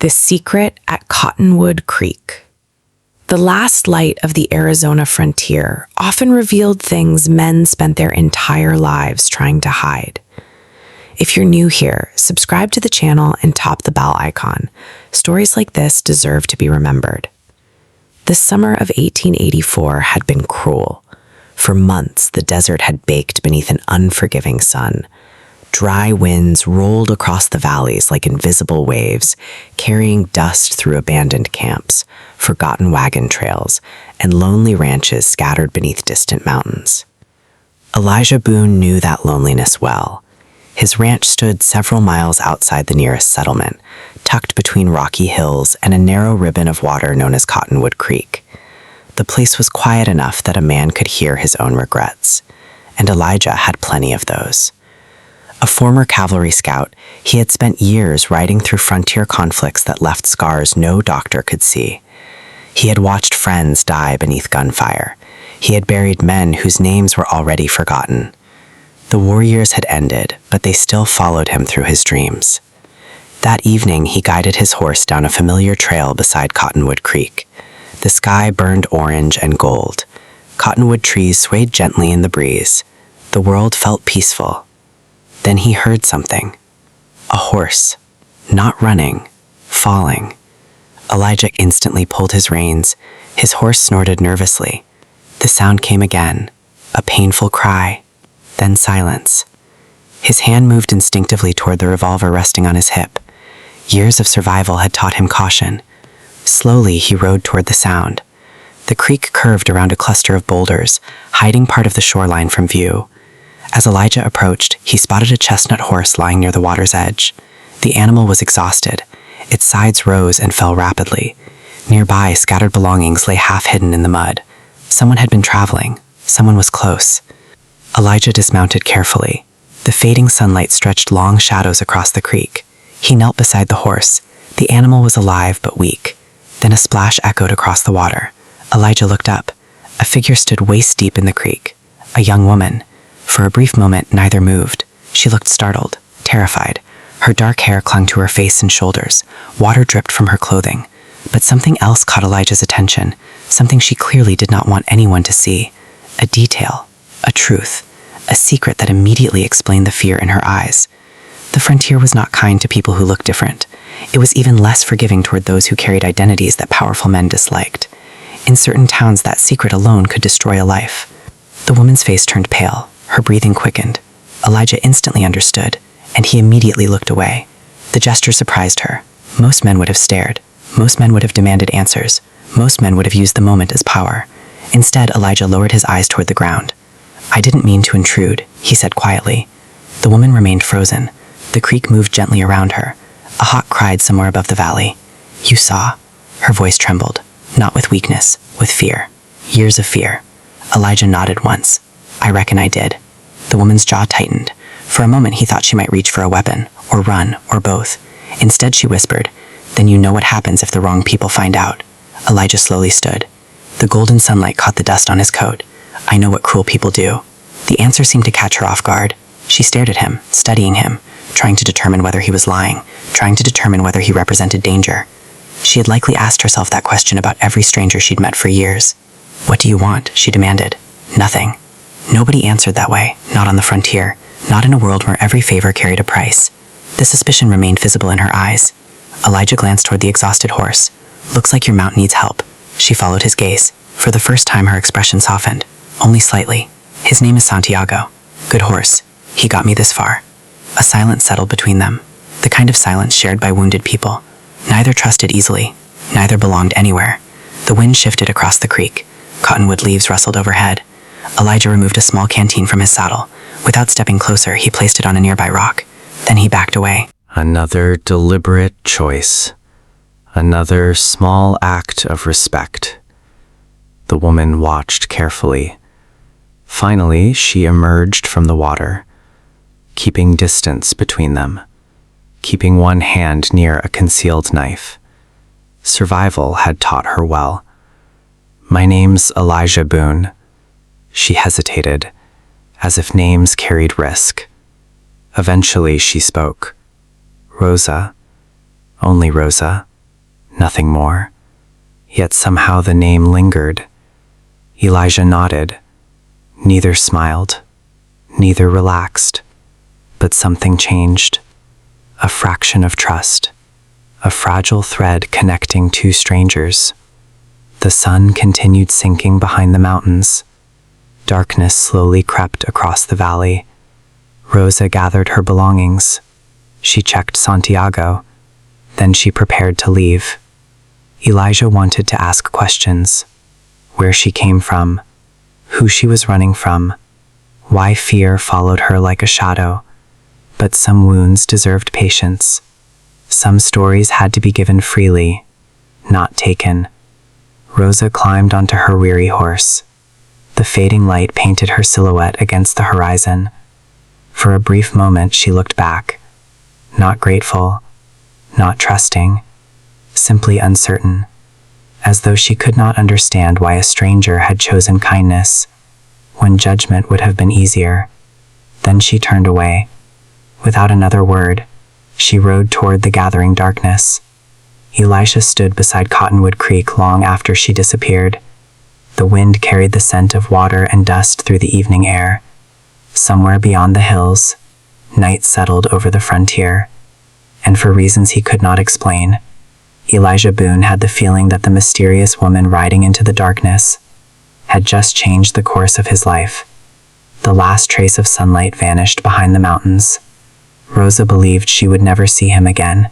The Secret at Cottonwood Creek. The last light of the Arizona frontier often revealed things men spent their entire lives trying to hide. If you're new here, subscribe to the channel and tap the bell icon. Stories like this deserve to be remembered. The summer of 1884 had been cruel. For months, the desert had baked beneath an unforgiving sun. Dry winds rolled across the valleys like invisible waves, carrying dust through abandoned camps, forgotten wagon trails, and lonely ranches scattered beneath distant mountains. Elijah Boone knew that loneliness well. His ranch stood several miles outside the nearest settlement, tucked between rocky hills and a narrow ribbon of water known as Cottonwood Creek. The place was quiet enough that a man could hear his own regrets, and Elijah had plenty of those. A former cavalry scout, he had spent years riding through frontier conflicts that left scars no doctor could see. He had watched friends die beneath gunfire. He had buried men whose names were already forgotten. The war years had ended, but they still followed him through his dreams. That evening, he guided his horse down a familiar trail beside Cottonwood Creek. The sky burned orange and gold. Cottonwood trees swayed gently in the breeze. The world felt peaceful. Then he heard something. A horse. Not running. Falling. Elijah instantly pulled his reins. His horse snorted nervously. The sound came again. A painful cry. Then silence. His hand moved instinctively toward the revolver resting on his hip. Years of survival had taught him caution. Slowly, he rode toward the sound. The creek curved around a cluster of boulders, hiding part of the shoreline from view. As Elijah approached, he spotted a chestnut horse lying near the water's edge. The animal was exhausted. Its sides rose and fell rapidly. Nearby, scattered belongings lay half-hidden in the mud. Someone had been traveling. Someone was close. Elijah dismounted carefully. The fading sunlight stretched long shadows across the creek. He knelt beside the horse. The animal was alive but weak. Then a splash echoed across the water. Elijah looked up. A figure stood waist-deep in the creek. A young woman. For a brief moment, neither moved. She looked startled, terrified. Her dark hair clung to her face and shoulders. Water dripped from her clothing. But something else caught Elijah's attention, something she clearly did not want anyone to see. A detail, a truth, a secret that immediately explained the fear in her eyes. The frontier was not kind to people who looked different. It was even less forgiving toward those who carried identities that powerful men disliked. In certain towns, that secret alone could destroy a life. The woman's face turned pale. Her breathing quickened. Elijah instantly understood, and he immediately looked away. The gesture surprised her. Most men would have stared. Most men would have demanded answers. Most men would have used the moment as power. Instead, Elijah lowered his eyes toward the ground. "I didn't mean to intrude," he said quietly. The woman remained frozen. The creek moved gently around her. A hawk cried somewhere above the valley. "You saw?" Her voice trembled, not with weakness, with fear. Years of fear. Elijah nodded once. "I reckon I did." The woman's jaw tightened. For a moment he thought she might reach for a weapon, or run, or both. Instead she whispered, "Then you know what happens if the wrong people find out." Elijah slowly stood. The golden sunlight caught the dust on his coat. "I know what cruel people do." The answer seemed to catch her off guard. She stared at him, studying him, trying to determine whether he was lying, trying to determine whether he represented danger. She had likely asked herself that question about every stranger she'd met for years. "What do you want?" she demanded. "Nothing." Nobody answered that way, not on the frontier, not in a world where every favor carried a price. The suspicion remained visible in her eyes. Elijah glanced toward the exhausted horse. "Looks like your mount needs help." She followed his gaze. For the first time, her expression softened, only slightly. "His name is Santiago. Good horse. He got me this far." A silence settled between them, the kind of silence shared by wounded people. Neither trusted easily. Neither belonged anywhere. The wind shifted across the creek. Cottonwood leaves rustled overhead. Elijah removed a small canteen from his saddle. Without stepping closer, he placed it on a nearby rock. Then he backed away. Another deliberate choice. Another small act of respect. The woman watched carefully. Finally, she emerged from the water, keeping distance between them, keeping one hand near a concealed knife. Survival had taught her well. "My name's Elijah Boone." She hesitated, as if names carried risk. Eventually she spoke. "Rosa. Only Rosa." nothing more. Yet somehow the name lingered. Elijah nodded. Neither smiled, neither relaxed. But something changed. A fraction of trust. A fragile thread connecting two strangers. The sun continued sinking behind the mountains. Darkness slowly crept across the valley. Rosa gathered her belongings. She checked Santiago. Then she prepared to leave. Elijah wanted to ask questions. Where she came from, who she was running from, why fear followed her like a shadow. But some wounds deserved patience. Some stories had to be given freely, not taken. Rosa climbed onto her weary horse. The fading light painted her silhouette against the horizon. For a brief moment she looked back, not grateful, not trusting, simply uncertain, as though she could not understand why a stranger had chosen kindness when judgment would have been easier. Then she turned away. Without another word, she rode toward the gathering darkness. Elisha stood beside Cottonwood Creek long after she disappeared. The wind carried the scent of water and dust through the evening air. Somewhere beyond the hills, night settled over the frontier, and for reasons he could not explain, Elijah Boone had the feeling that the mysterious woman riding into the darkness had just changed the course of his life. The last trace of sunlight vanished behind the mountains. Rosa believed she would never see him again.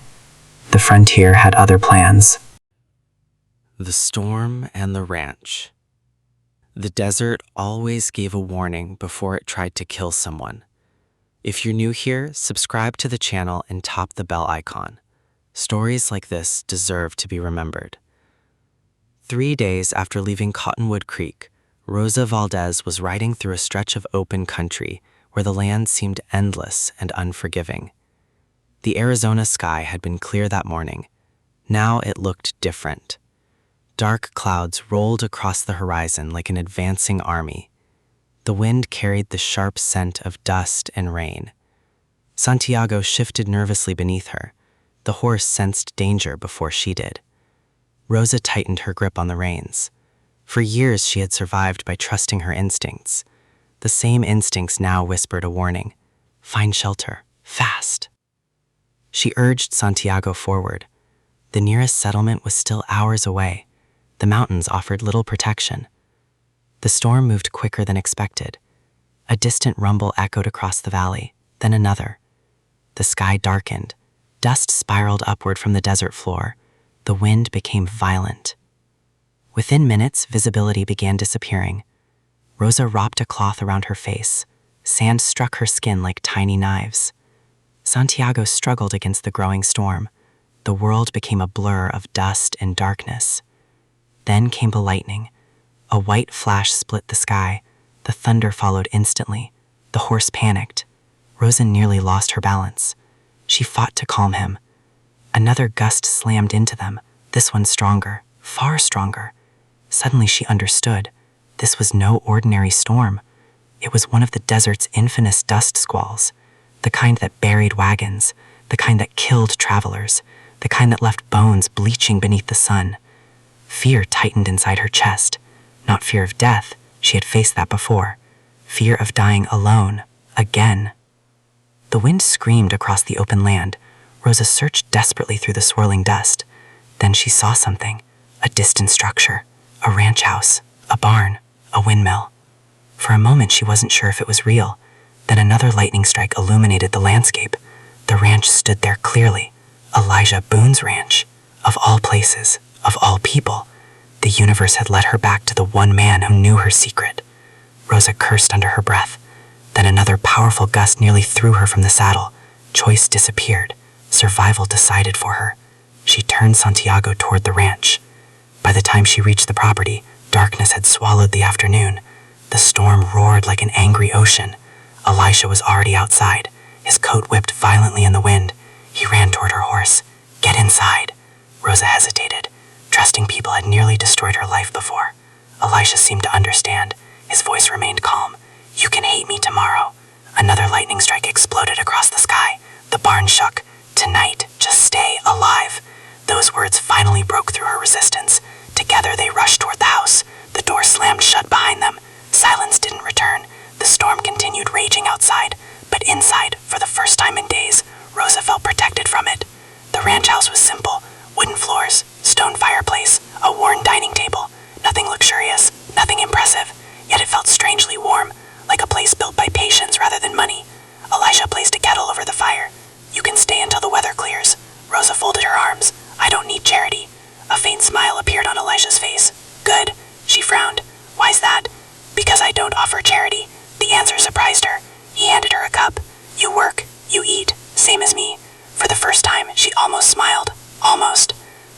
The frontier had other plans. The storm and the ranch. The desert always gave a warning before it tried to kill someone. If you're new here, subscribe to the channel and tap the bell icon. Stories like this deserve to be remembered. 3 days after leaving Cottonwood Creek, Rosa Valdez was riding through a stretch of open country where the land seemed endless and unforgiving. The Arizona sky had been clear that morning. Now it looked different. Dark clouds rolled across the horizon like an advancing army. The wind carried the sharp scent of dust and rain. Santiago shifted nervously beneath her. The horse sensed danger before she did. Rosa tightened her grip on the reins. For years she had survived by trusting her instincts. The same instincts now whispered a warning. Find shelter, fast. She urged Santiago forward. The nearest settlement was still hours away. The mountains offered little protection. The storm moved quicker than expected. A distant rumble echoed across the valley, then another. The sky darkened. Dust spiraled upward from the desert floor. The wind became violent. Within minutes, visibility began disappearing. Rosa wrapped a cloth around her face. Sand struck her skin like tiny knives. Santiago struggled against the growing storm. The world became a blur of dust and darkness. Then came the lightning. A white flash split the sky. The thunder followed instantly. The horse panicked. Rosa nearly lost her balance. She fought to calm him. Another gust slammed into them, this one stronger, far stronger. Suddenly she understood. This was no ordinary storm. It was one of the desert's infamous dust squalls, the kind that buried wagons, the kind that killed travelers, the kind that left bones bleaching beneath the sun. Fear tightened inside her chest. Not fear of death, she had faced that before. Fear of dying alone, again. The wind screamed across the open land. Rosa searched desperately through the swirling dust. Then she saw something, a distant structure, a ranch house, a barn, a windmill. For a moment she wasn't sure if it was real. Then another lightning strike illuminated the landscape. The ranch stood there clearly. Elijah Boone's ranch. Of all places, of all people, the universe had led her back to the one man who knew her secret. Rosa cursed under her breath. Then another powerful gust nearly threw her from the saddle. Choice disappeared. Survival decided for her. She turned Santiago toward the ranch. By the time she reached the property, darkness had swallowed the afternoon. The storm roared like an angry ocean. Elisha was already outside. His coat whipped violently in the wind. He ran toward her horse. Get inside. Rosa hesitated. Trusting people had nearly destroyed her life before. Elisha seemed to understand. His voice remained calm. You can hate me tomorrow. Another lightning strike exploded across the sky. The barn shook. Tonight, just stay alive. Those words finally finally broke through her resistance. Together they rushed toward the house. The door slammed shut behind them. Silence didn't return. The storm continued raging outside, but inside, for the first time in days, Rosa felt protected from it. The ranch house was simple: wooden floors, stone fireplace, a worn dining table. Nothing luxurious, nothing impressive, yet it felt strangely warm, like a place built by patience rather than money. Elijah placed a kettle over the fire. "You can stay until the weather clears." Rosa folded her arms. "I don't need charity." A faint smile appeared on Elijah's face. "Good." She frowned. "Why's that?" "Because I don't offer charity." The answer surprised her. He handed her a cup. "You work, you eat, same as me." For the first time, she almost smiled. Almost.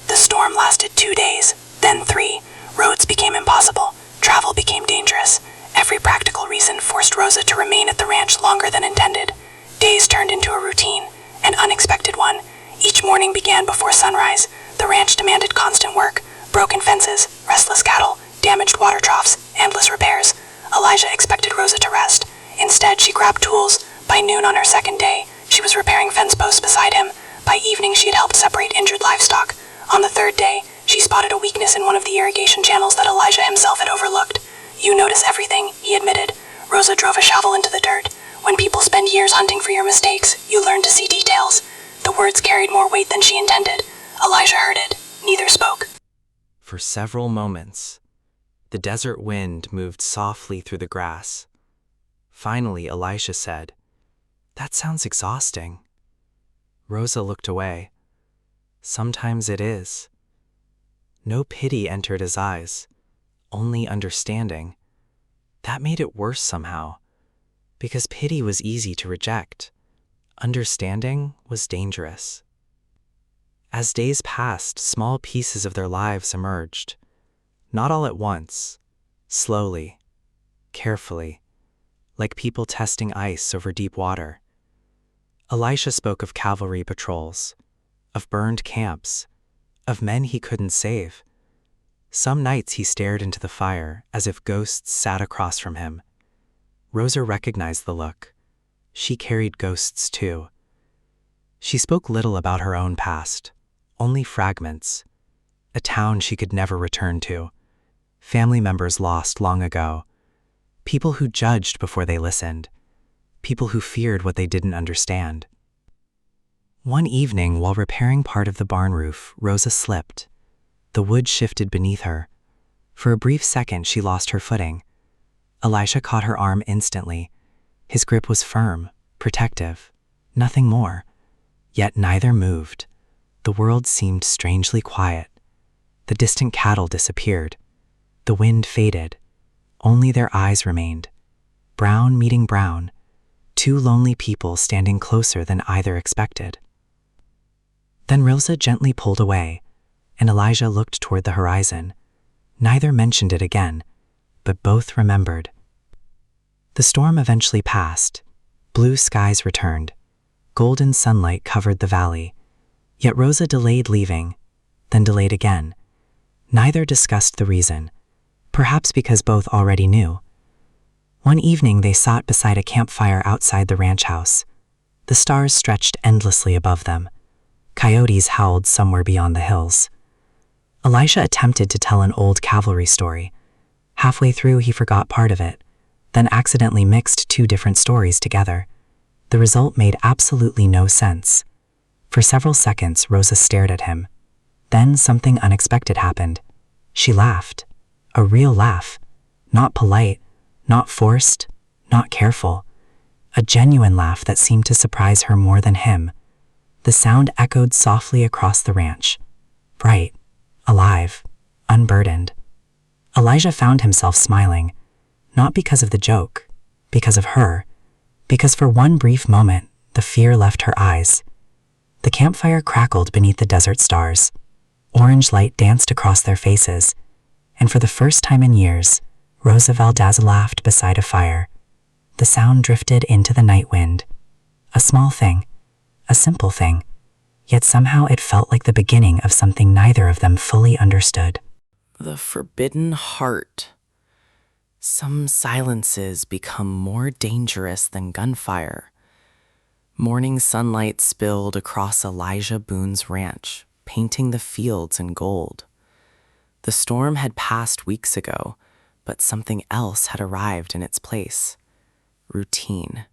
The storm lasted 2 days, then 3. Roads became impossible. Travel became dangerous. Every practical reason forced Rosa to remain at the ranch longer than intended. Days turned into a routine, an unexpected one. Each morning began before sunrise. The ranch demanded constant work: broken fences, restless cattle, damaged water troughs, endless repairs. Elijah expected Rosa to rest. Instead, she grabbed tools. By noon on her second day, she was repairing fence posts beside him. By evening, she had helped separate injured livestock. On the third day, she spotted a weakness in one of the irrigation channels that Elijah himself had overlooked. "You notice everything," he admitted. Rosa drove a shovel into the dirt. "When people spend years hunting for your mistakes, you learn to see details." The words carried more weight than she intended. Elijah heard it. Neither spoke. For several moments, the desert wind moved softly through the grass. Finally, Elisha said, "That sounds exhausting." Rosa looked away. "Sometimes it is." No pity entered his eyes, only understanding. That made it worse somehow, because pity was easy to reject. Understanding was dangerous. As days passed, small pieces of their lives emerged. Not all at once, slowly, carefully, like people testing ice over deep water. Elisha spoke of cavalry patrols, of burned camps, of men he couldn't save. Some nights he stared into the fire as if ghosts sat across from him. Rosa recognized the look. She carried ghosts too. She spoke little about her own past, only fragments. A town she could never return to, family members lost long ago, people who judged before they listened, people who feared what they didn't understand. One evening, while repairing part of the barn roof, Rosa slipped. The wood shifted beneath her. For a brief second, she lost her footing. Elisha caught her arm instantly. His grip was firm, protective, nothing more. Yet neither moved. The world seemed strangely quiet. The distant cattle disappeared. The wind faded. Only their eyes remained. Brown meeting brown. Two lonely people standing closer than either expected. Then Rosa gently pulled away, and Elijah looked toward the horizon. Neither mentioned it again, but both remembered. The storm eventually passed. Blue skies returned. Golden sunlight covered the valley. Yet Rosa delayed leaving, then delayed again. Neither discussed the reason, perhaps because both already knew. One evening they sat beside a campfire outside the ranch house. The stars stretched endlessly above them. Coyotes howled somewhere beyond the hills. Elisha attempted to tell an old cavalry story. Halfway through, he forgot part of it, then accidentally mixed 2 different stories together. The result made absolutely no sense. For several seconds, Rosa stared at him. Then something unexpected happened. She laughed. A real laugh. Not polite, not forced, not careful. A genuine laugh that seemed to surprise her more than him. The sound echoed softly across the ranch. Bright, alive, unburdened. Elijah found himself smiling, not because of the joke, because of her, because for one brief moment, the fear left her eyes. The campfire crackled beneath the desert stars. Orange light danced across their faces, and for the first time in years, Rosa Valdez laughed beside a fire. The sound drifted into the night wind. A small thing, a simple thing, yet somehow it felt like the beginning of something neither of them fully understood. The forbidden heart. Some silences become more dangerous than gunfire. Morning sunlight spilled across Elijah Boone's ranch, painting the fields in gold. The storm had passed weeks ago, but something else had arrived in its place. Routine.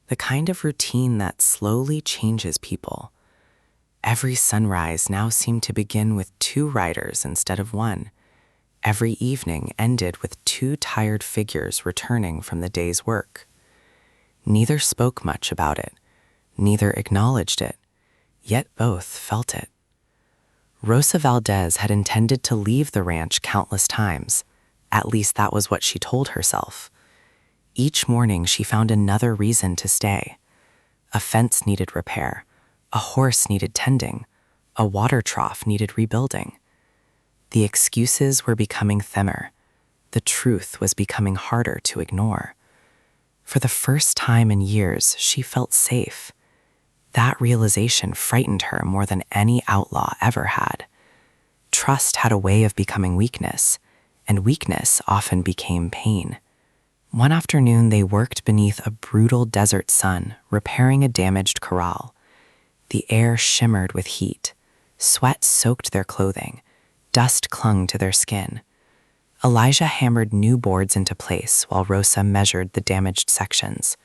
The kind of routine that slowly changes people. Every sunrise now seemed to begin with 2 riders instead of 1. Every evening ended with 2 tired figures returning from the day's work. Neither spoke much about it, neither acknowledged it, yet both felt it. Rosa Valdez had intended to leave the ranch countless times. At least that was what she told herself. Each morning she found another reason to stay. A fence needed repair, a horse needed tending, a water trough needed rebuilding. The excuses were becoming thinner. The truth was becoming harder to ignore. For the first time in years, she felt safe. That realization frightened her more than any outlaw ever had. Trust had a way of becoming weakness, and weakness often became pain. One afternoon, they worked beneath a brutal desert sun, repairing a damaged corral. The air shimmered with heat. Sweat soaked their clothing. Dust clung to their skin. Elijah hammered new boards into place while Rosa measured the damaged sections.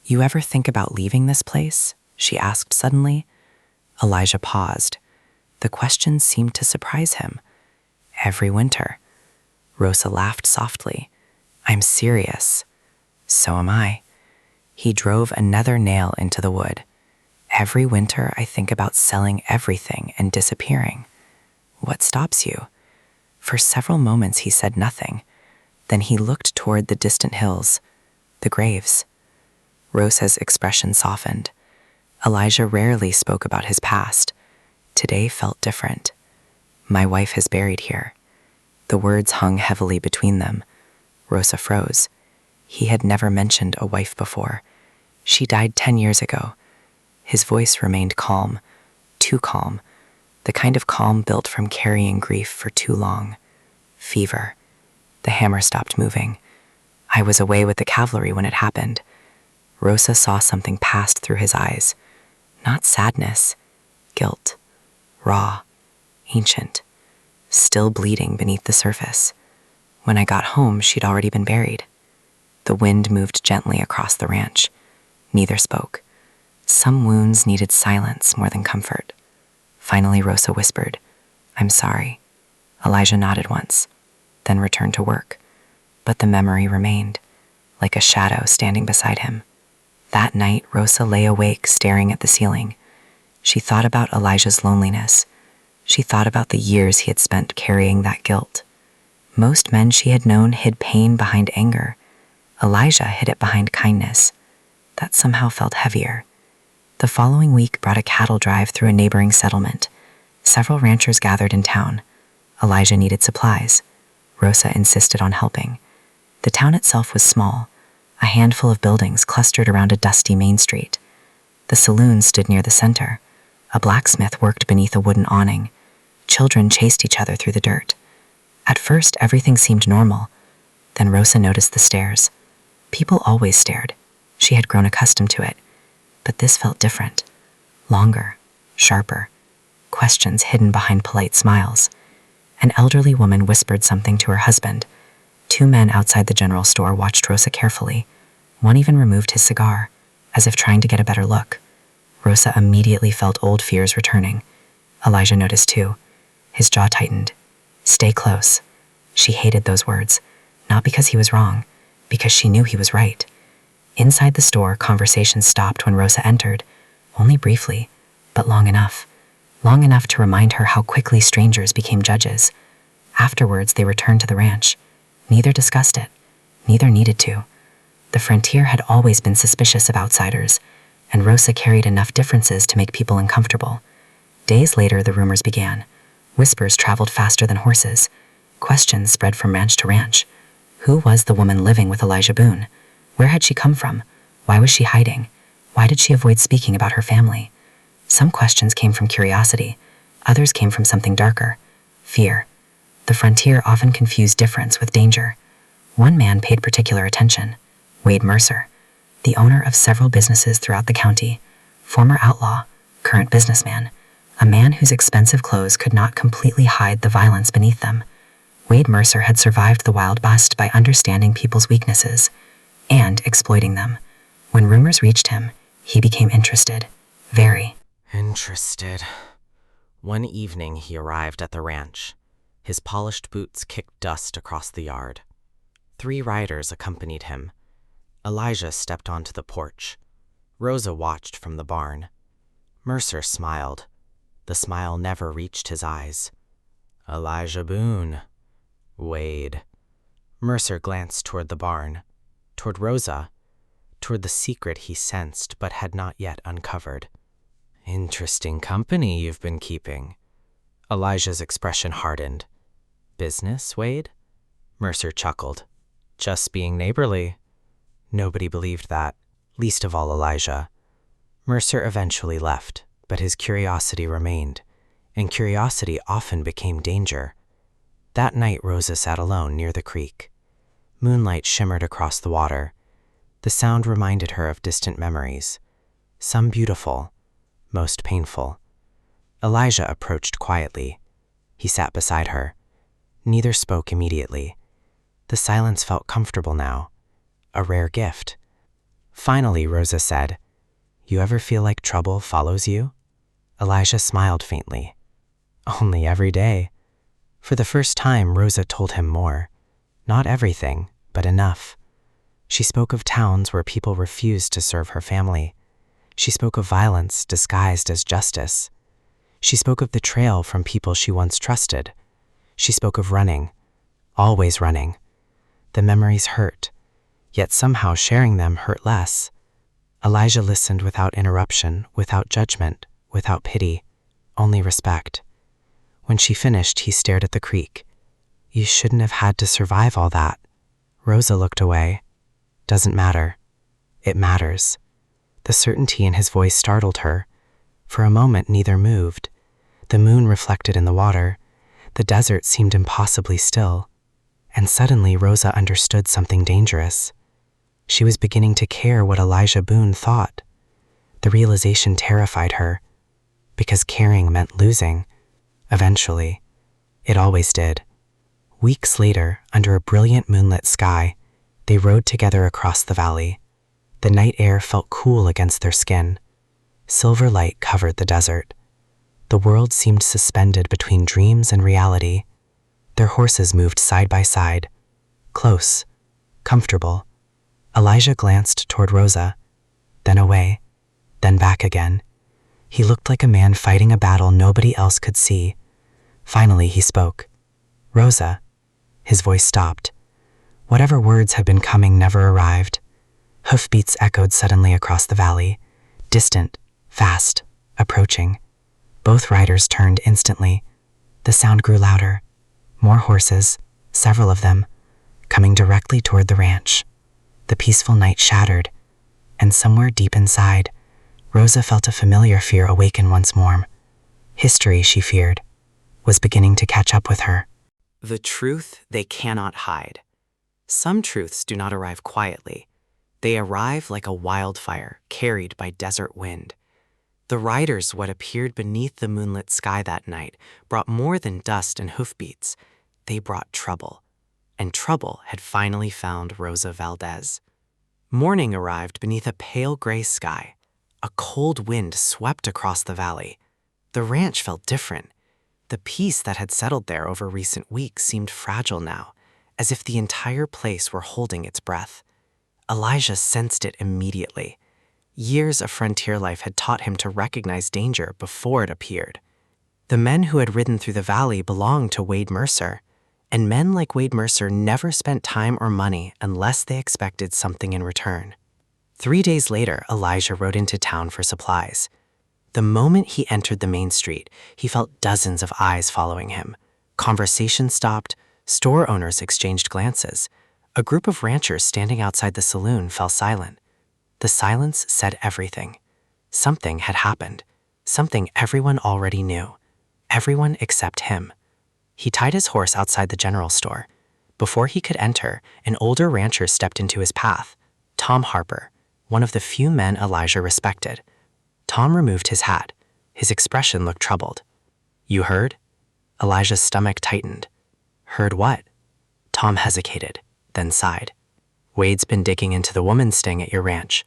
"You ever think about leaving this place?" she asked suddenly. Elijah paused. The question seemed to surprise him. "Every winter." Rosa laughed softly. "I'm serious." "So am I." He drove another nail into the wood. "Every winter I think about selling everything and disappearing." "What stops you?" For several moments he said nothing. Then he looked toward the distant hills, the graves. Rosa's expression softened. Elijah rarely spoke about his past. Today felt different. "My wife is buried here." The words hung heavily between them. Rosa froze. He had never mentioned a wife before. "She died 10 years ago." His voice remained calm, too calm, the kind of calm built from carrying grief for too long. "Fever." The hammer stopped moving. "I was away with the cavalry when it happened." Rosa saw something pass through his eyes. Not sadness, guilt. Raw, ancient, still bleeding beneath the surface. "When I got home, she'd already been buried." The wind moved gently across the ranch. Neither spoke. Some wounds needed silence more than comfort. Finally, Rosa whispered, "I'm sorry." Elijah nodded once, then returned to work. But the memory remained, like a shadow standing beside him. That night, Rosa lay awake, staring at the ceiling. She thought about Elijah's loneliness. She thought about the years he had spent carrying that guilt. Most men she had known hid pain behind anger. Elijah hid it behind kindness. That somehow felt heavier. The following week brought a cattle drive through a neighboring settlement. Several ranchers gathered in town. Elijah needed supplies. Rosa insisted on helping. The town itself was small, a handful of buildings clustered around a dusty main street. The saloon stood near the center. A blacksmith worked beneath a wooden awning. Children chased each other through the dirt. At first, everything seemed normal. Then Rosa noticed the stares. People always stared. She had grown accustomed to it. But this felt different. Longer, sharper. Questions hidden behind polite smiles. An elderly woman whispered something to her husband. 2 men outside the general store watched Rosa carefully. One even removed his cigar, as if trying to get a better look. Rosa immediately felt old fears returning. Elijah noticed too. His jaw tightened. "Stay close." She hated those words, not because he was wrong, because she knew he was right. Inside the store, conversation stopped when Rosa entered, only briefly, but long enough to remind her how quickly strangers became judges. Afterwards, they returned to the ranch. Neither discussed it. Neither needed to. The frontier had always been suspicious of outsiders, and Rosa carried enough differences to make people uncomfortable. Days later, the rumors began. Whispers traveled faster than horses. Questions spread from ranch to ranch. Who was the woman living with Elijah Boone? Where had she come from? Why was she hiding? Why did she avoid speaking about her family? Some questions came from curiosity. Others came from something darker. Fear. The frontier often confused difference with danger. One man paid particular attention. Wade Mercer, the owner of several businesses throughout the county, former outlaw, current businessman. a man whose expensive clothes could not completely hide the violence beneath them. Wade Mercer had survived the Wild West by understanding people's weaknesses and exploiting them. When rumors reached him, he became interested. Very interested. One evening he arrived at the ranch. His polished boots kicked dust across the yard. 3 riders accompanied him. Elijah stepped onto the porch. Rosa watched from the barn. Mercer smiled. The smile never reached his eyes. Elijah Boone. Wade. Mercer glanced toward the barn, toward Rosa, toward the secret he sensed but had not yet uncovered. Interesting company you've been keeping. Elijah's expression hardened. Business, Wade? Mercer chuckled. Just being neighborly. Nobody believed that, least of all Elijah. Mercer eventually left, but his curiosity remained, and curiosity often became danger. That night Rosa sat alone near the creek. Moonlight shimmered across the water. The sound reminded her of distant memories, some beautiful, most painful. Elijah approached quietly. He sat beside her. Neither spoke immediately. The silence felt comfortable now, a rare gift. Finally, Rosa said, "You ever feel like trouble follows you?" Elijah smiled faintly. "Only every day." For the first time, Rosa told him more. Not everything, but enough. She spoke of towns where people refused to serve her family. She spoke of violence disguised as justice. She spoke of betrayal from people she once trusted. She spoke of running, always running. The memories hurt, yet somehow sharing them hurt less. Elijah listened without interruption, without judgment, without pity, only respect. When she finished, he stared at the creek. "You shouldn't have had to survive all that." Rosa looked away. "Doesn't matter. It matters." The certainty in his voice startled her. For a moment, neither moved. The moon reflected in the water. The desert seemed impossibly still. And suddenly, Rosa understood something dangerous. She was beginning to care what Elijah Boone thought. The realization terrified her, because caring meant losing. Eventually. It always did. Weeks later, under a brilliant moonlit sky, they rode together across the valley. The night air felt cool against their skin. Silver light covered the desert. The world seemed suspended between dreams and reality. Their horses moved side by side, close, comfortable. Elijah glanced toward Rosa, then away, then back again. He looked like a man fighting a battle nobody else could see. Finally, he spoke. "Rosa." His voice stopped. Whatever words had been coming never arrived. Hoofbeats echoed suddenly across the valley, distant, fast, approaching. Both riders turned instantly. The sound grew louder. More horses, several of them, coming directly toward the ranch. The peaceful night shattered, and somewhere deep inside, Rosa felt a familiar fear awaken once more. History, she feared, was beginning to catch up with her. The truth they cannot hide. Some truths do not arrive quietly. They arrive like a wildfire carried by desert wind. The riders, what appeared beneath the moonlit sky that night, brought more than dust and hoofbeats. They brought trouble, and trouble had finally found Rosa Valdez. Morning arrived beneath a pale gray sky. A cold wind swept across the valley. The ranch felt different. The peace that had settled there over recent weeks seemed fragile now, as if the entire place were holding its breath. Elijah sensed it immediately. Years of frontier life had taught him to recognize danger before it appeared. The men who had ridden through the valley belonged to Wade Mercer, and men like Wade Mercer never spent time or money unless they expected something in return. 3 days later, Elijah rode into town for supplies. The moment he entered the main street, he felt dozens of eyes following him. Conversation stopped, store owners exchanged glances. A group of ranchers standing outside the saloon fell silent. The silence said everything. Something had happened, something everyone already knew, everyone except him. He tied his horse outside the general store. Before he could enter, an older rancher stepped into his path, Tom Harper, one of the few men Elijah respected. Tom removed his hat. His expression looked troubled. "You heard?" Elijah's stomach tightened. "Heard what?" Tom hesitated, then sighed. "Wade's been digging into the woman's sting at your ranch."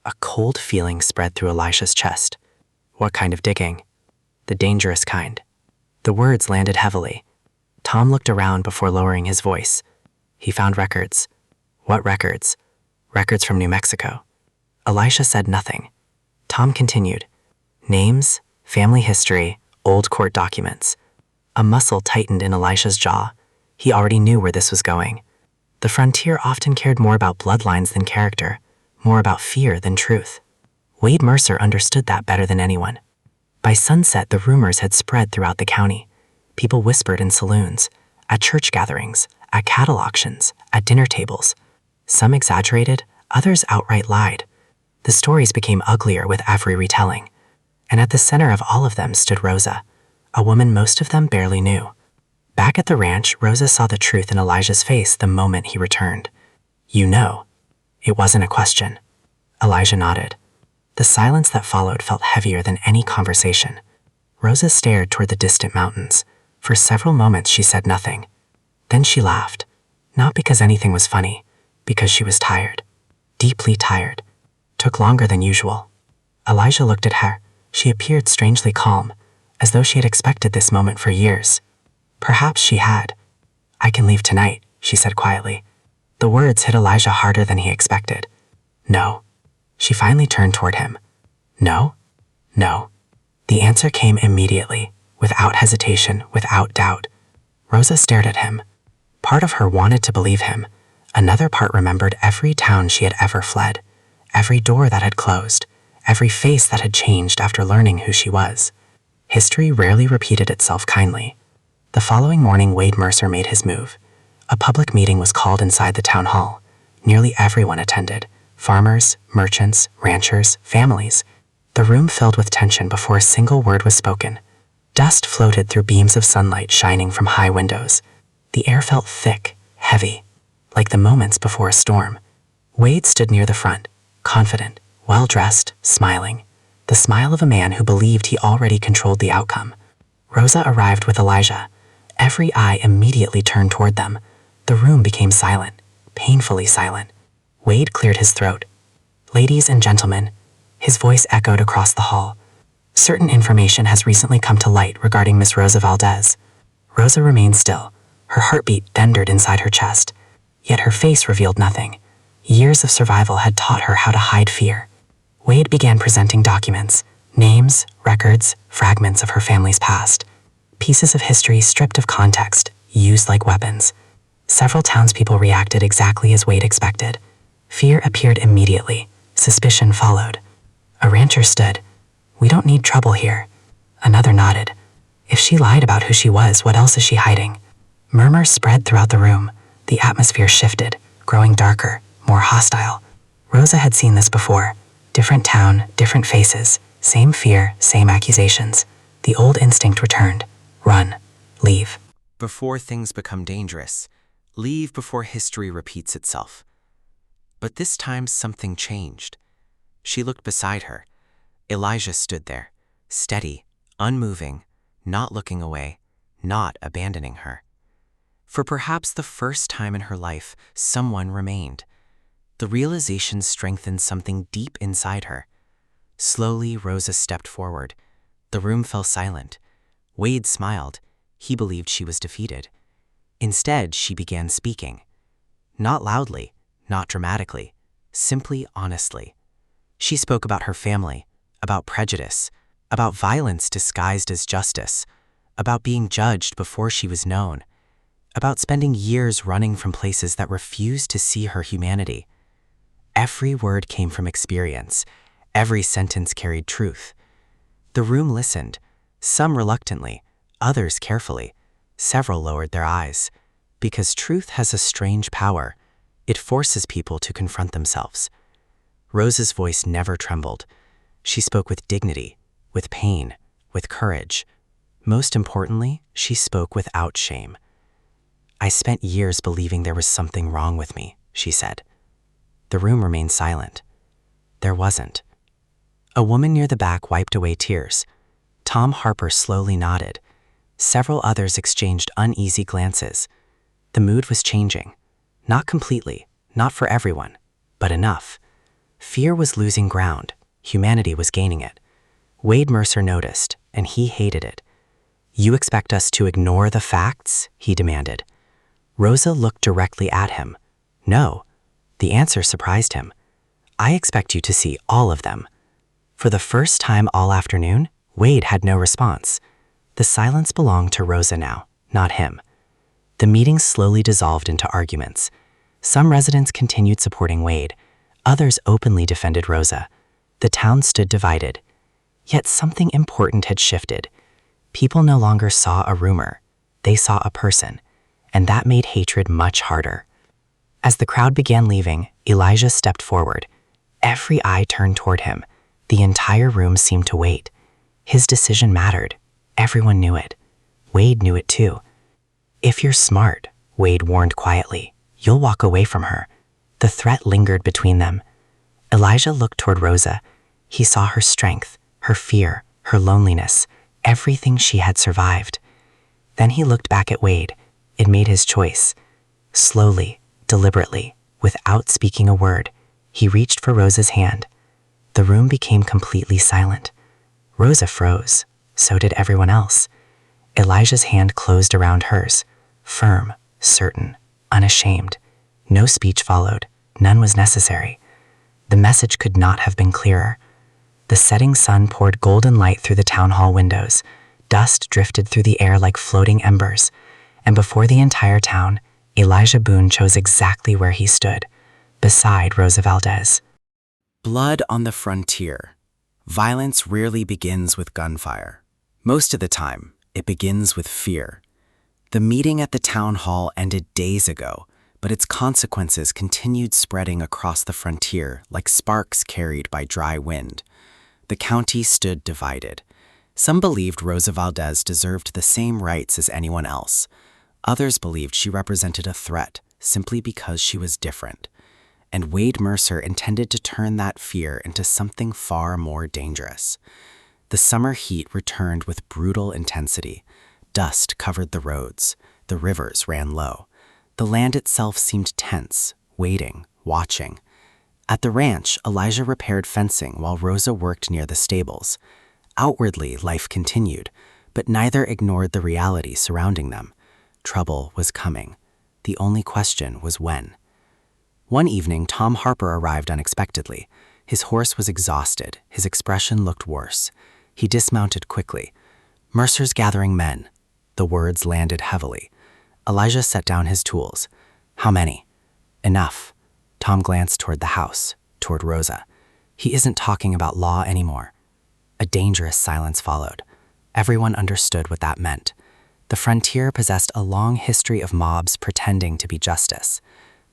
A cold feeling spread through Elisha's chest. "What kind of digging?" "The dangerous kind." The words landed heavily. Tom looked around before lowering his voice. "He found records." "What records?" "Records from New Mexico." Elisha said nothing. Tom continued. "Names, family history, old court documents." A muscle tightened in Elisha's jaw. He already knew where this was going. The frontier often cared more about bloodlines than character, more about fear than truth. Wade Mercer understood that better than anyone. By sunset, the rumors had spread throughout the county. People whispered in saloons, at church gatherings, at cattle auctions, at dinner tables. Some exaggerated, others outright lied. The stories became uglier with every retelling. And at the center of all of them stood Rosa, a woman most of them barely knew. Back at the ranch, Rosa saw the truth in Elijah's face the moment he returned. "You know." It wasn't a question. Elijah nodded. The silence that followed felt heavier than any conversation. Rosa stared toward the distant mountains. For several moments she said nothing. Then she laughed. Not because anything was funny, because she was tired. Deeply tired. Took longer than usual. Elijah looked at her. She appeared strangely calm, as though she had expected this moment for years. Perhaps she had. "I can leave tonight," she said quietly. The words hit Elijah harder than he expected. "No." She finally turned toward him. "No? No." The answer came immediately, without hesitation, without doubt. Rosa stared at him. Part of her wanted to believe him. Another part remembered every town she had ever fled, every door that had closed, every face that had changed after learning who she was. History rarely repeated itself kindly. The following morning, Wade Mercer made his move. A public meeting was called inside the town hall. Nearly everyone attended. Farmers, merchants, ranchers, families. The room filled with tension before a single word was spoken. Dust floated through beams of sunlight shining from high windows. The air felt thick, heavy, like the moments before a storm. Wade stood near the front, confident, well-dressed, smiling. The smile of a man who believed he already controlled the outcome. Rosa arrived with Elijah. Every eye immediately turned toward them. The room became silent, painfully silent. Wade cleared his throat. "Ladies and gentlemen," his voice echoed across the hall. "Certain information has recently come to light regarding Miss Rosa Valdez." Rosa remained still. Her heartbeat thundered inside her chest. Yet her face revealed nothing. Years of survival had taught her how to hide fear. Wade began presenting documents, names, records, fragments of her family's past. Pieces of history stripped of context, used like weapons. Several townspeople reacted exactly as Wade expected. Fear appeared immediately. Suspicion followed. A rancher stood. "We don't need trouble here." Another nodded. "If she lied about who she was, what else is she hiding?" Murmurs spread throughout the room. The atmosphere shifted, growing darker, more hostile. Rosa had seen this before. Different town, different faces, same fear, same accusations. The old instinct returned. Run. Leave. Before things become dangerous, leave before history repeats itself. But this time something changed. She looked beside her. Elijah stood there, steady, unmoving, not looking away, not abandoning her. For perhaps the first time in her life, someone remained. The realization strengthened something deep inside her. Slowly, Rosa stepped forward. The room fell silent. Wade smiled. He believed she was defeated. Instead, she began speaking. Not loudly, not dramatically, simply honestly. She spoke about her family, about prejudice, about violence disguised as justice, about being judged before she was known, about spending years running from places that refused to see her humanity. Every word came from experience. Every sentence carried truth. The room listened, some reluctantly, others carefully. Several lowered their eyes. Because truth has a strange power. It forces people to confront themselves. Rosa's voice never trembled. She spoke with dignity, with pain, with courage. Most importantly, she spoke without shame. "I spent years believing there was something wrong with me," she said. The room remained silent. There wasn't. A woman near the back wiped away tears. Tom Harper slowly nodded. Several others exchanged uneasy glances. The mood was changing. Not completely, not for everyone, but enough. Fear was losing ground. Humanity was gaining it. Wade Mercer noticed, and he hated it. "You expect us to ignore the facts?" he demanded. Rosa looked directly at him. "No." The answer surprised him. "I expect you to see all of them." For the first time all afternoon, Wade had no response. The silence belonged to Rosa now, not him. The meeting slowly dissolved into arguments. Some residents continued supporting Wade. Others openly defended Rosa. The town stood divided. Yet something important had shifted. People no longer saw a rumor. They saw a person. And that made hatred much harder. As the crowd began leaving, Elijah stepped forward. Every eye turned toward him. The entire room seemed to wait. His decision mattered. Everyone knew it. Wade knew it too. "If you're smart," Wade warned quietly, "you'll walk away from her." The threat lingered between them. Elijah looked toward Rosa. He saw her strength, her fear, her loneliness, everything she had survived. Then he looked back at Wade. It made his choice. Slowly, deliberately, without speaking a word, he reached for Rosa's hand. The room became completely silent. Rosa froze. So did everyone else. Elijah's hand closed around hers, firm, certain, unashamed. No speech followed. None was necessary. The message could not have been clearer. The setting sun poured golden light through the town hall windows. Dust drifted through the air like floating embers. And before the entire town, Elijah Boone chose exactly where he stood, beside Rosa Valdez. Blood on the frontier. Violence rarely begins with gunfire. Most of the time, it begins with fear. The meeting at the town hall ended days ago, but its consequences continued spreading across the frontier like sparks carried by dry wind. The county stood divided. Some believed Rosa Valdez deserved the same rights as anyone else. Others believed she represented a threat simply because she was different. And Wade Mercer intended to turn that fear into something far more dangerous. The summer heat returned with brutal intensity. Dust covered the roads. The rivers ran low. The land itself seemed tense, waiting, watching. At the ranch, Elijah repaired fencing while Rosa worked near the stables. Outwardly, life continued, but neither ignored the reality surrounding them. Trouble was coming. The only question was when. One evening, Tom Harper arrived unexpectedly. His horse was exhausted. His expression looked worse. He dismounted quickly. "Mercer's gathering men." The words landed heavily. Elijah set down his tools. "How many?" "Enough." Tom glanced toward the house, toward Rosa. "He isn't talking about law anymore." A dangerous silence followed. Everyone understood what that meant. The frontier possessed a long history of mobs pretending to be justice.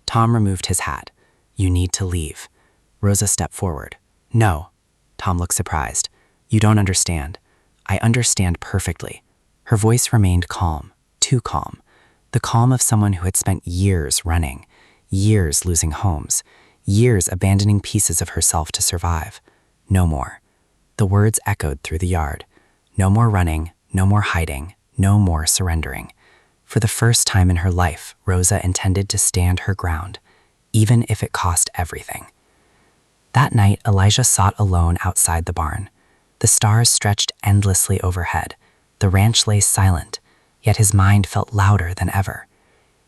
Tom removed his hat. "You need to leave." Rosa stepped forward. "No." Tom looked surprised. "You don't understand." "I understand perfectly." Her voice remained calm, too calm. The calm of someone who had spent years running, years losing homes, years abandoning pieces of herself to survive. No more. The words echoed through the yard. No more running, no more hiding, no more surrendering. For the first time in her life, Rosa intended to stand her ground, even if it cost everything. That night, Elijah sat alone outside the barn. The stars stretched endlessly overhead. The ranch lay silent, yet his mind felt louder than ever.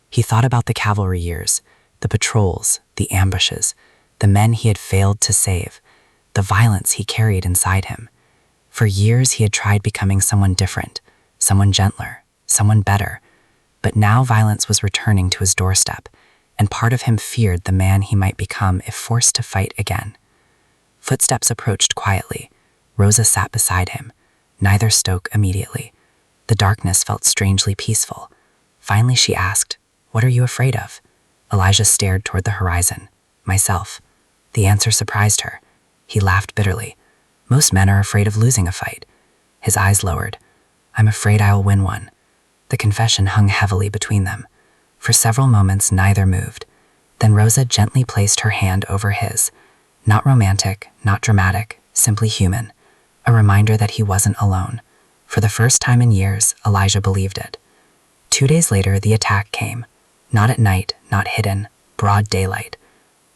He thought about the cavalry years, the patrols, the ambushes, the men he had failed to save, the violence he carried inside him. For years he had tried becoming someone different, someone gentler, someone better. But now violence was returning to his doorstep, and part of him feared the man he might become if forced to fight again. Footsteps approached quietly. Rosa sat beside him. Neither spoke immediately. The darkness felt strangely peaceful. Finally she asked, "What are you afraid of?" Elijah stared toward the horizon. "Myself." The answer surprised her. He laughed bitterly. "Most men are afraid of losing a fight." His eyes lowered. "I'm afraid I will win one." The confession hung heavily between them. For several moments neither moved. Then Rosa gently placed her hand over his. Not romantic, not dramatic, simply human. A reminder that he wasn't alone. For the first time in years, Elijah believed it. 2 days later, the attack came. Not at night, not hidden, broad daylight.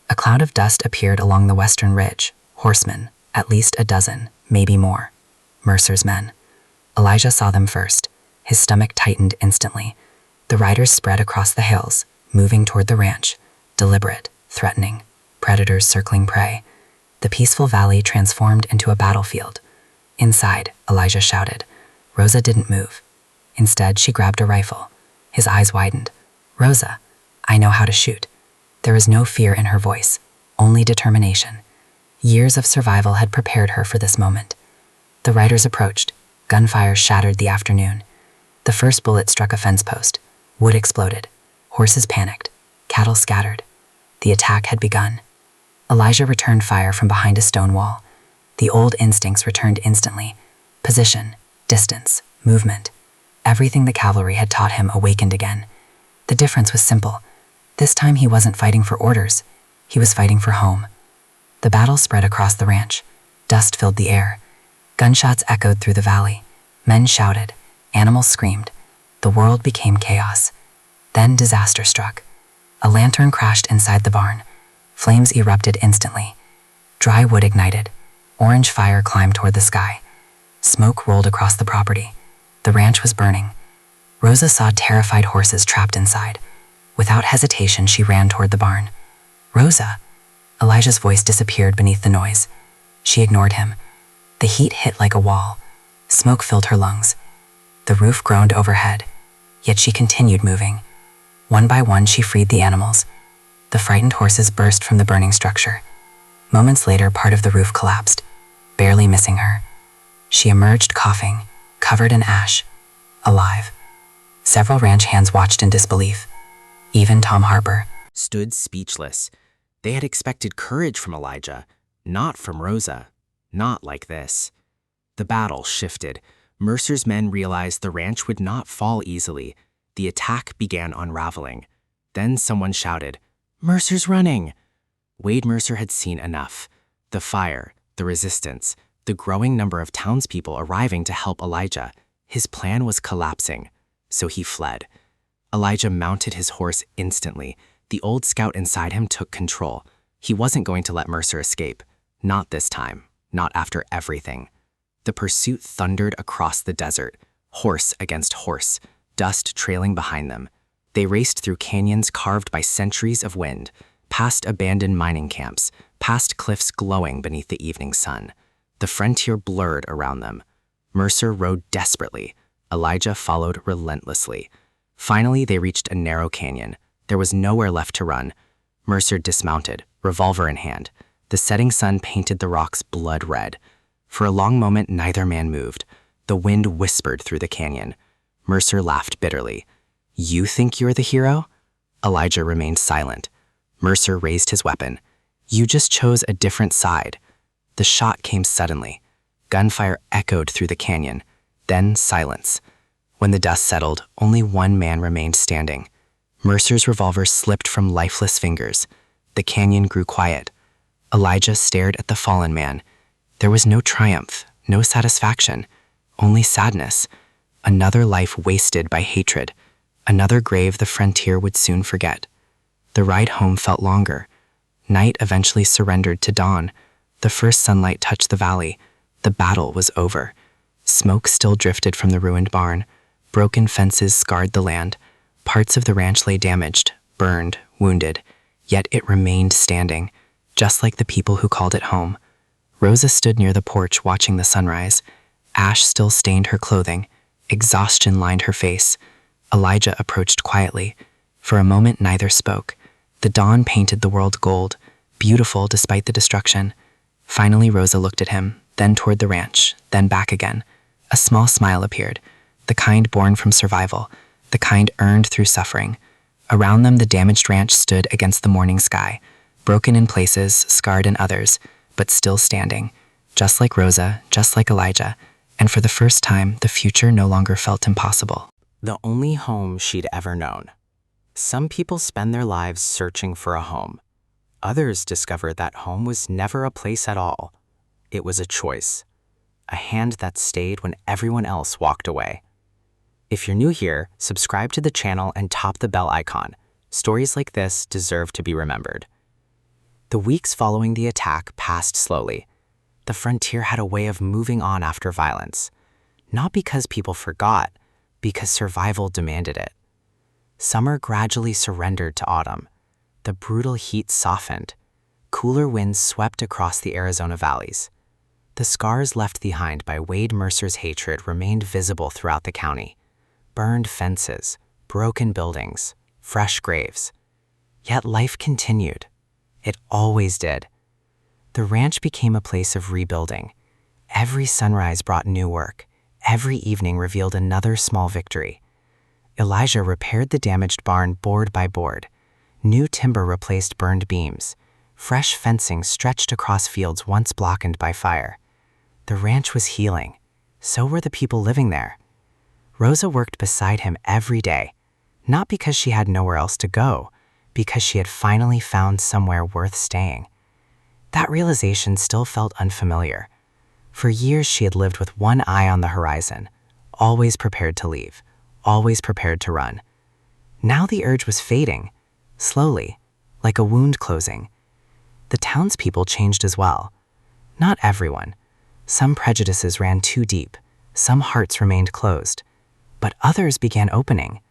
A cloud of dust appeared along the western ridge. Horsemen, at least a dozen, maybe more. Mercer's men. Elijah saw them first. His stomach tightened instantly. The riders spread across the hills, moving toward the ranch, deliberate, threatening, predators circling prey. The peaceful valley transformed into a battlefield. Inside, Elijah shouted. Rosa didn't move. Instead, she grabbed a rifle. His eyes widened. Rosa, I know how to shoot. There was no fear in her voice, only determination. Years of survival had prepared her for this moment. The riders approached. Gunfire shattered the afternoon. The first bullet struck a fence post. Wood exploded. Horses panicked. Cattle scattered. The attack had begun. Elijah returned fire from behind a stone wall. The old instincts returned instantly. Position, distance, movement. Everything the cavalry had taught him awakened again. The difference was simple. This time he wasn't fighting for orders. He was fighting for home. The battle spread across the ranch. Dust filled the air. Gunshots echoed through the valley. Men shouted. Animals screamed. The world became chaos. Then disaster struck. A lantern crashed inside the barn. Flames erupted instantly. Dry wood ignited. Orange fire climbed toward the sky. Smoke rolled across the property. The ranch was burning. Rosa saw terrified horses trapped inside. Without hesitation, she ran toward the barn. Rosa! Elijah's voice disappeared beneath the noise. She ignored him. The heat hit like a wall. Smoke filled her lungs. The roof groaned overhead, yet she continued moving. One by one, she freed the animals. The frightened horses burst from the burning structure. Moments later, part of the roof collapsed, barely missing her. She emerged coughing, covered in ash, alive. Several ranch hands watched in disbelief. Even Tom Harper stood speechless. They had expected courage from Elijah, not from Rosa. Not like this. The battle shifted. Mercer's men realized the ranch would not fall easily. The attack began unraveling. Then someone shouted, "Mercer's running!" Wade Mercer had seen enough. The fire, the resistance, the growing number of townspeople arriving to help Elijah. His plan was collapsing, so he fled. Elijah mounted his horse instantly. The old scout inside him took control. He wasn't going to let Mercer escape. Not this time. Not after everything. The pursuit thundered across the desert, horse against horse, dust trailing behind them. They raced through canyons carved by centuries of wind, past abandoned mining camps, past cliffs glowing beneath the evening sun. The frontier blurred around them. Mercer rode desperately. Elijah followed relentlessly. Finally, they reached a narrow canyon. There was nowhere left to run. Mercer dismounted, revolver in hand. The setting sun painted the rocks blood red. For a long moment, neither man moved. The wind whispered through the canyon. Mercer laughed bitterly. "You think you're the hero?" Elijah remained silent. Mercer raised his weapon. "You just chose a different side." The shot came suddenly. Gunfire echoed through the canyon. Then silence. When the dust settled, only one man remained standing. Mercer's revolver slipped from lifeless fingers. The canyon grew quiet. Elijah stared at the fallen man. There was no triumph, no satisfaction, only sadness. Another life wasted by hatred. Another grave the frontier would soon forget. The ride home felt longer. Night eventually surrendered to dawn. The first sunlight touched the valley. The battle was over. Smoke still drifted from the ruined barn. Broken fences scarred the land. Parts of the ranch lay damaged, burned, wounded. Yet it remained standing, just like the people who called it home. Rosa stood near the porch watching the sunrise. Ash still stained her clothing. Exhaustion lined her face. Elijah approached quietly. For a moment, neither spoke. The dawn painted the world gold, beautiful despite the destruction. Finally, Rosa looked at him, then toward the ranch, then back again. A small smile appeared, the kind born from survival, the kind earned through suffering. Around them, the damaged ranch stood against the morning sky, broken in places, scarred in others, but still standing, just like Rosa, just like Elijah, and for the first time, the future no longer felt impossible. The only home she'd ever known. Some people spend their lives searching for a home. Others discover that home was never a place at all. It was a choice. a hand that stayed when everyone else walked away. If you're new here, subscribe to the channel and tap the bell icon. Stories like this deserve to be remembered. The weeks following the attack passed slowly. The frontier had a way of moving on after violence, not because people forgot, because survival demanded it. Summer gradually surrendered to autumn. The brutal heat softened. Cooler winds swept across the Arizona valleys. The scars left behind by Wade Mercer's hatred remained visible throughout the county. Burned fences, broken buildings, fresh graves. Yet life continued. It always did. The ranch became a place of rebuilding. Every sunrise brought new work. Every evening revealed another small victory. Elijah repaired the damaged barn board by board. New timber replaced burned beams. Fresh fencing stretched across fields once blackened by fire. The ranch was healing. So were the people living there. Rosa worked beside him every day, not because she had nowhere else to go, because she had finally found somewhere worth staying. That realization still felt unfamiliar. For years she had lived with one eye on the horizon, always prepared to leave, always prepared to run. Now the urge was fading, slowly, like a wound closing. The townspeople changed as well. Not everyone. Some prejudices ran too deep, some hearts remained closed, but others began opening.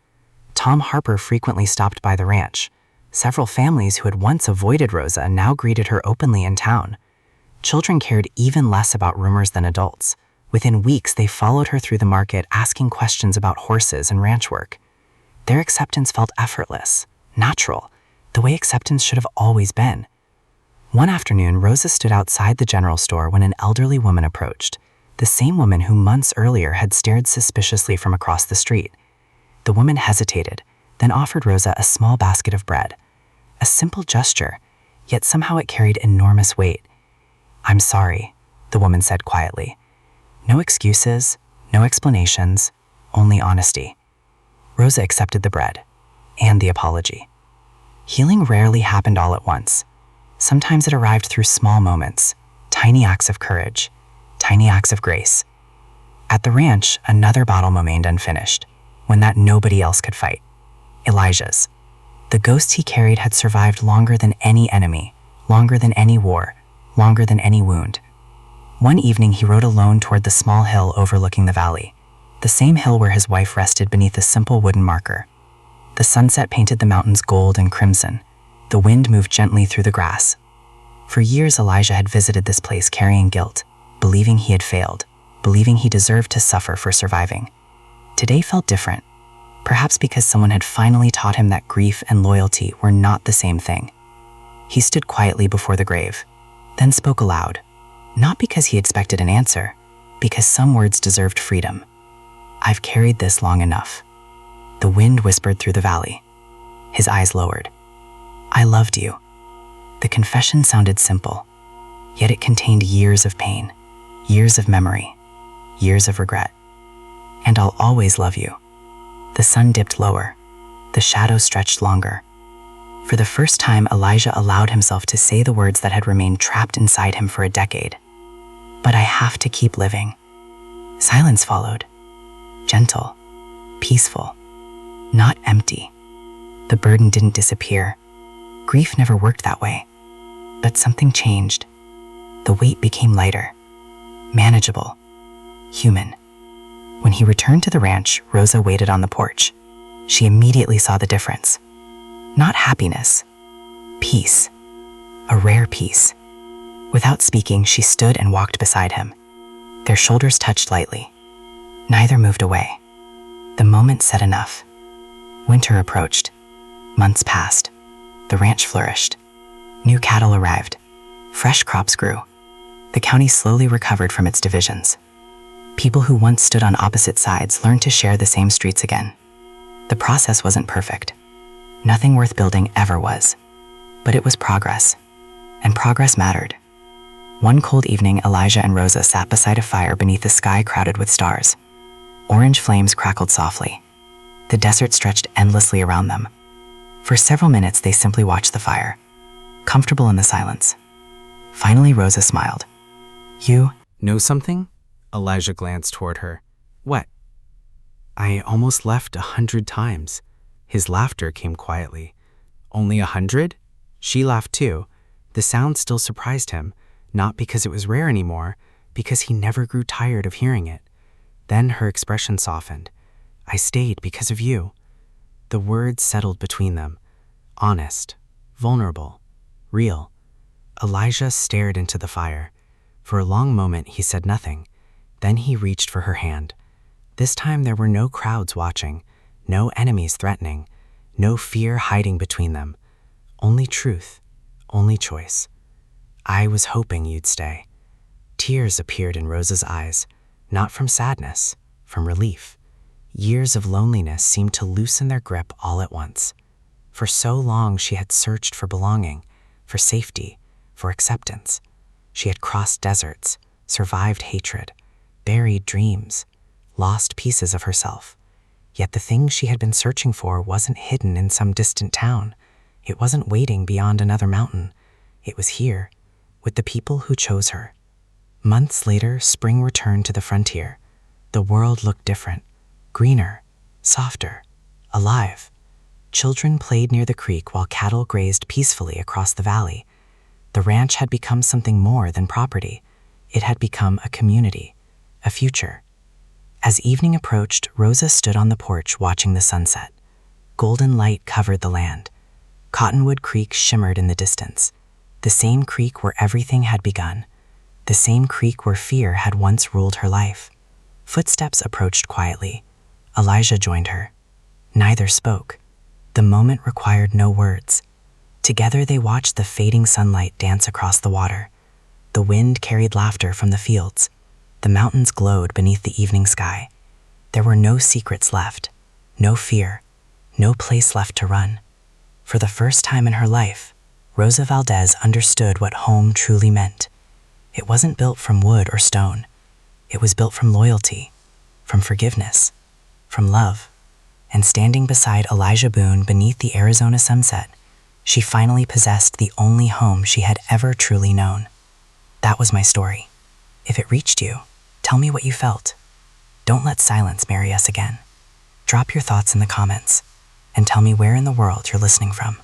Tom Harper frequently stopped by the ranch. Several families who had once avoided Rosa now greeted her openly in town. Children cared even less about rumors than adults. Within weeks, they followed her through the market asking questions about horses and ranch work. Their acceptance felt effortless, natural, the way acceptance should have always been. One afternoon, Rosa stood outside the general store when an elderly woman approached, the same woman who months earlier had stared suspiciously from across the street. The woman hesitated, then offered Rosa a small basket of bread. A simple gesture, yet somehow it carried enormous weight. "I'm sorry," the woman said quietly. No excuses, no explanations, only honesty. Rosa accepted the bread, and the apology. Healing rarely happened all at once. Sometimes it arrived through small moments, tiny acts of courage, tiny acts of grace. At the ranch, another battle remained unfinished, one that nobody else could fight. Elijah's. The ghost he carried had survived longer than any enemy, longer than any war, longer than any wound. One evening he rode alone toward the small hill overlooking the valley, the same hill where his wife rested beneath a simple wooden marker. The sunset painted the mountains gold and crimson. The wind moved gently through the grass. For years Elijah had visited this place carrying guilt, believing he had failed, believing he deserved to suffer for surviving. Today felt different, perhaps because someone had finally taught him that grief and loyalty were not the same thing. He stood quietly before the grave, then spoke aloud, not because he expected an answer, because some words deserved freedom. "I've carried this long enough." The wind whispered through the valley. His eyes lowered. "I loved you." The confession sounded simple, yet it contained years of pain, years of memory, years of regret. "And I'll always love you." The sun dipped lower. The shadows stretched longer. For the first time, Elijah allowed himself to say the words that had remained trapped inside him for a decade. "But I have to keep living." Silence followed. Gentle, peaceful, not empty. The burden didn't disappear. Grief never worked that way. But something changed. The weight became lighter, manageable, human. When he returned to the ranch, Rosa waited on the porch. She immediately saw the difference. Not happiness, peace, a rare peace. Without speaking, she stood and walked beside him. Their shoulders touched lightly. Neither moved away. The moment said enough. Winter approached. Months passed. The ranch flourished. New cattle arrived. Fresh crops grew. The county slowly recovered from its divisions. People who once stood on opposite sides learned to share the same streets again. The process wasn't perfect. Nothing worth building ever was. But it was progress. And progress mattered. One cold evening, Elijah and Rosa sat beside a fire beneath a sky crowded with stars. Orange flames crackled softly. The desert stretched endlessly around them. For several minutes, they simply watched the fire, comfortable in the silence. Finally, Rosa smiled. "You Know something? Elijah glanced toward her. What? I almost left 100 times. His laughter came quietly. Only 100? She laughed too. The sound still surprised him, not because it was rare anymore, because he never grew tired of hearing it. Then her expression softened. I stayed because of you. The words settled between them. Honest, vulnerable, real. Elijah stared into the fire. For a long moment he said nothing. Then he reached for her hand. This time there were no crowds watching, no enemies threatening, no fear hiding between them. Only truth, only choice. I was hoping you'd stay. Tears appeared in Rosa's eyes, not from sadness, from relief. Years of loneliness seemed to loosen their grip all at once. For so long she had searched for belonging, for safety, for acceptance. She had crossed deserts, survived hatred, buried dreams, lost pieces of herself. Yet the thing she had been searching for wasn't hidden in some distant town. It wasn't waiting beyond another mountain. It was here, with the people who chose her. Months later, spring returned to the frontier. The world looked different, greener, softer, alive. Children played near the creek while cattle grazed peacefully across the valley. The ranch had become something more than property. It had become a community, a future. As evening approached, Rosa stood on the porch watching the sunset. Golden light covered the land. Cottonwood Creek shimmered in the distance. The same creek where everything had begun. The same creek where fear had once ruled her life. Footsteps approached quietly. Elijah joined her. Neither spoke. The moment required no words. Together they watched the fading sunlight dance across the water. The wind carried laughter from the fields. The mountains glowed beneath the evening sky. There were no secrets left, no fear, no place left to run. For the first time in her life, Rosa Valdez understood what home truly meant. It wasn't built from wood or stone. It was built from loyalty, from forgiveness, from love. And standing beside Elijah Boone beneath the Arizona sunset, she finally possessed the only home she had ever truly known. That was my story. If it reached you, tell me what you felt. Don't let silence marry us again. Drop your thoughts in the comments and tell me where in the world you're listening from.